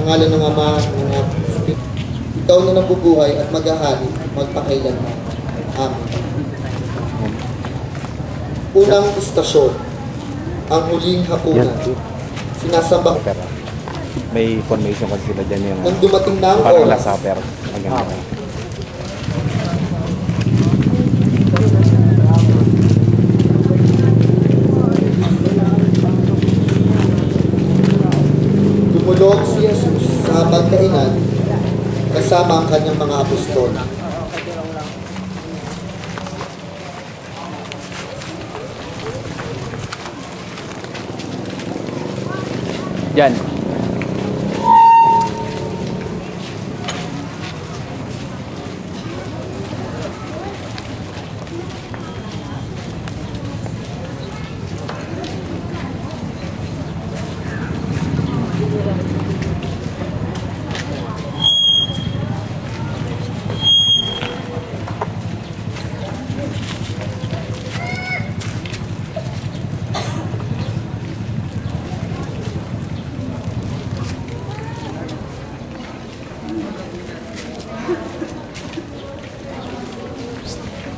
ngalan ng Ama, ng Anak, ikaw na nabubuhay at maghahari magpakailanman. Amen. Unang istasyon, ang huling hapunan. Sinasamba. May formation kasi sila dyan yung nang dumating na ang parang oras. last supper. Dumulog si Jesus sa pagkainan kasama ang kanyang mga apostol. Yan.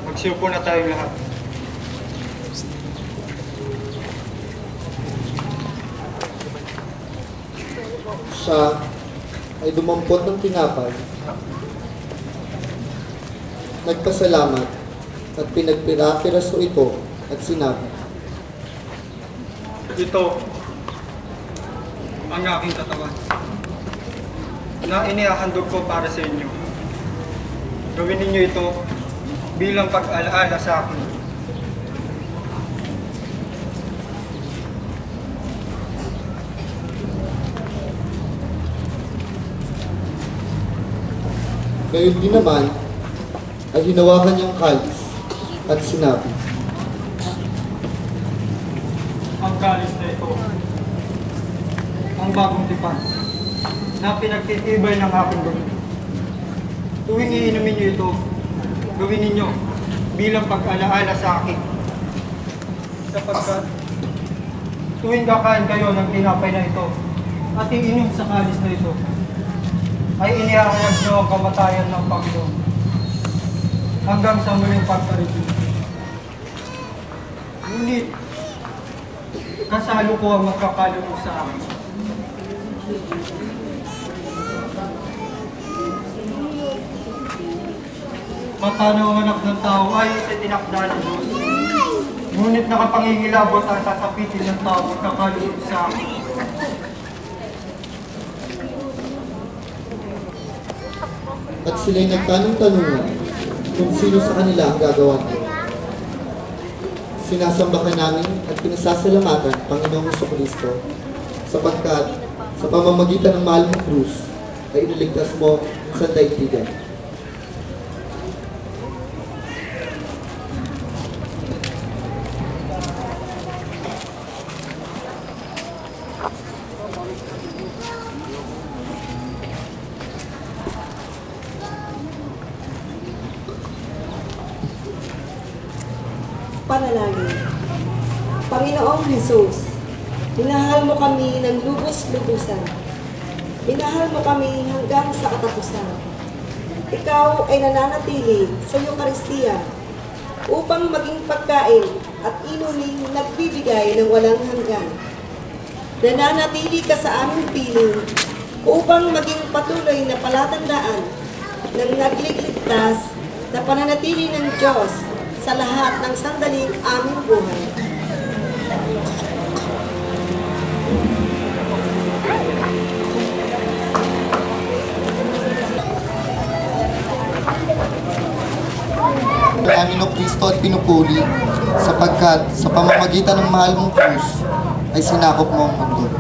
Magsiupo na tayong lahat. Siya ay dumampot ng tinapay, nagpasalamat at pinagpira-piraso ito at sinabi, Ito ang aking katawan na inihahandog ko para sa inyo. Gawin ninyo ito bilang pag-alaala sa akin. gayon din naman ay hinawakan niyang kalis at sinabi, Ang kalis na ito, ang bagong tipan na pinagtitibay ng aking dugo. Tuwing iinumin niyo ito, gawin ninyo bilang pag-alaala sa akin. Sapagkat tuwing kakain kayo ng tinapay na ito at iinom sa kalis na ito, ay inihahayag niyo ang kamatayan ng Panginoon hanggang sa muling pagkaribig. Ngunit, kasalo ko ang magkakalunod sa akin. Matanaw ang anak ng tao ay sa tinakda ng Diyos. Ngunit nakapangingilabot ang sasapitin ng tao at kakalunod sa akin. at sila'y nagtanong-tanungan kung sino sa kanila ang gagawa nito. Sinasamba ka namin at pinasasalamatan, Panginoong Jesucristo, sapagkat sa pamamagitan ng mahal mong krus ay iniligtas mo sa daigdigan. Panalangin. Panginoong Jesus, minahal mo kami ng lubos-lubusan. Minahal mo kami hanggang sa katapusan. Ikaw ay nananatili sa Eucharistia upang maging pagkain at inuming nagbibigay ng walang hanggan. Nananatili ka sa aming piling upang maging patuloy na palatandaan ng nagligligtas na pananatili ng Diyos sa lahat ng sandaling aming buhay. Amin o Kristo at pinupuli, sapagkat sa pamamagitan ng mahal mong krus ay sinakop mo ang mundo.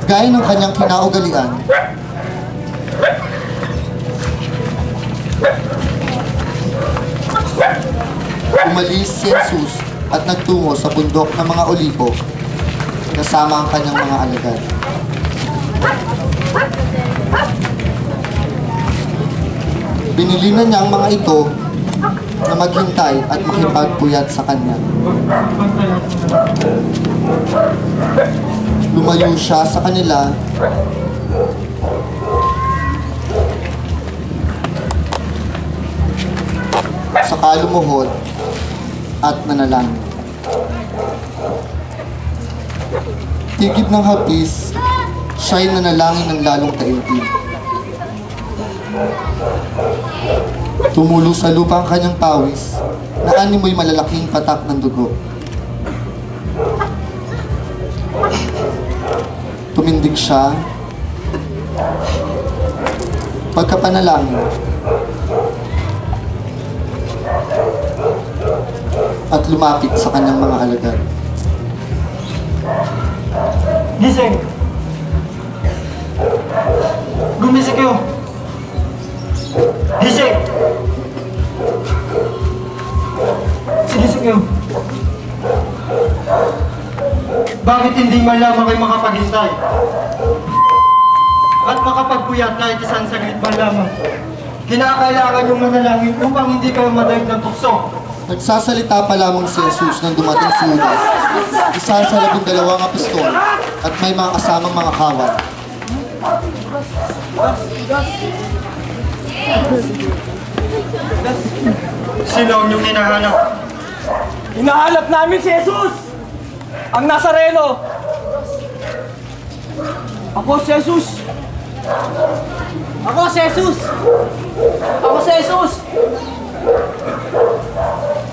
Gaya ng kanyang kinaugalian, umalis si Jesus at nagtungo sa bundok ng mga Olibo kasama ang kanyang mga alagad. Binilinan niya ang mga ito na maghintay at makipagpuyat sa kanya. Lumayo siya sa kanila saka lumuhod at nanalangin. Tigib ng hapis, siya'y nanalangin ng lalong taimtim. Tumulo sa lupa ang kanyang pawis, na animoy malalaking patak ng dugo. Tumindig siya, pagkapanalangin, at lumapit sa kanyang mga alagad. Gising! Gumising kayo! Gising! Sigising kayo! Bakit hindi man lamang kayo makapaghintay? At makapagpuyat kahit isang saglit man lamang? Kinakailangan yung manalangin upang hindi kayo madaig ng tukso. Nagsasalita pa lamang si Jesus nang dumating si Judas, isa sa 12 apostol, at may mga kasamang mga kawal. Sino ang inyong hinahanap? Hinahanap namin si Jesus! Ang Nazareno! Ako si Jesus! Ako si Jesus! Ako si Jesus!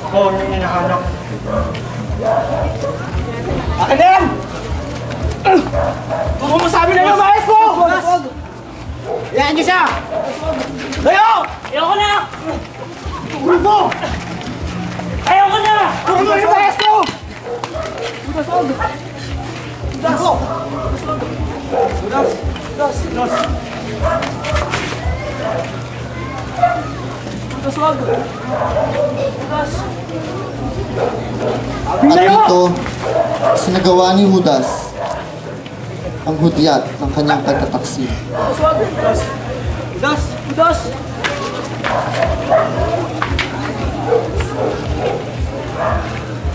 Ako ang inyong hinahanap. Akin na yan! Turo mo sa amin na yung maestro! Yan niyo siya! Layo! Ayoko na! Turo mo! Ayoko na! Turo mo yung maestro! Udasog! Udasog! Udas! Udas! Udas! Udasog! Udas! At dito, sinagawa ni Judas ang hudyat ng kanyang pagtataksil. Udas! Udas! Udas!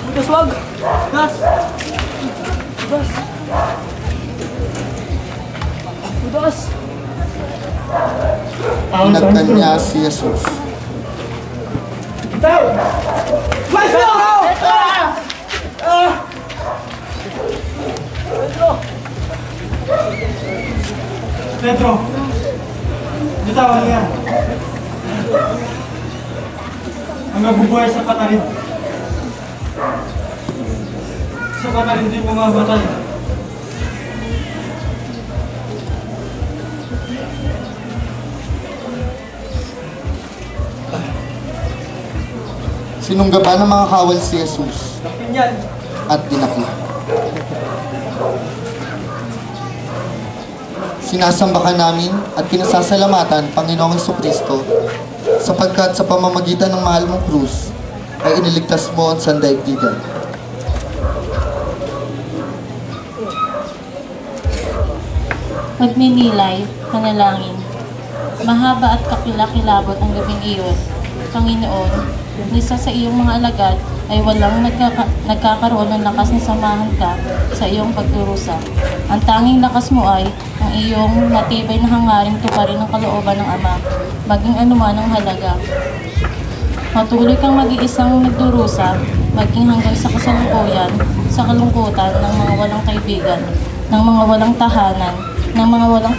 Udas, wag! Udas! Udas! Udas! Pinagkanya si Jesus. Itaw! Maestro! Pedro! Bitawan mo yan. Ang nabubuhay sa patalim. Sa patalim din mamamatay. Sinunggaban ng mga kawal si Jesus Kapinyan! at dinakip. Sinasambakan namin at pinasasalamatan Panginoong Jesucristo sapagkat sa pamamagitan ng mahal mong krus ay iniligtas mo ang sandaigdigan. Magninilay, panalangin. Mahaba at kakilakilabot ang gabing iyon. Panginoon, isa sa iyong mga alagad ay walang nagkakaroon ng lakas na samahan ka sa iyong pagdurusa. Ang tanging lakas mo ay ang iyong matibay na hangaring tuparin ang kalooban ng Ama, maging anuman ang halaga. Patuloy kang mag-iisang nagdurusa, maging hanggang sa kasalukuyan, sa kalungkutan ng mga walang kaibigan, ng mga walang tahanan, ng mga walang